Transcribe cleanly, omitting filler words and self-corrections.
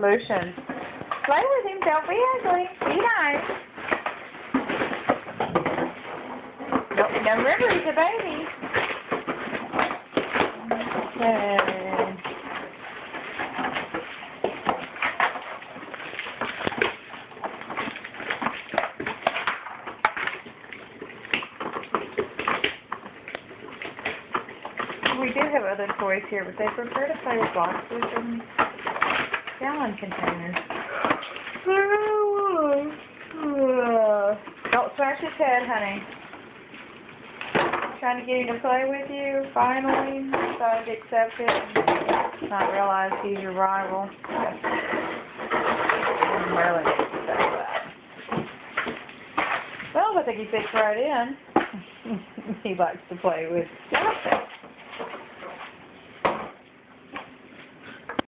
solutions. Play with him. Don't be ugly. Be nice. Now remember, he's a baby. Okay. We do have other toys here, but they prefer to play with boxes and gallon containers. Don't smash his head, honey. Trying to get him to play with you, finally. Decided to accept it. Not realize he's your rival. I'm really upset with that. Well, I think he fits right in. He likes to play with stuff.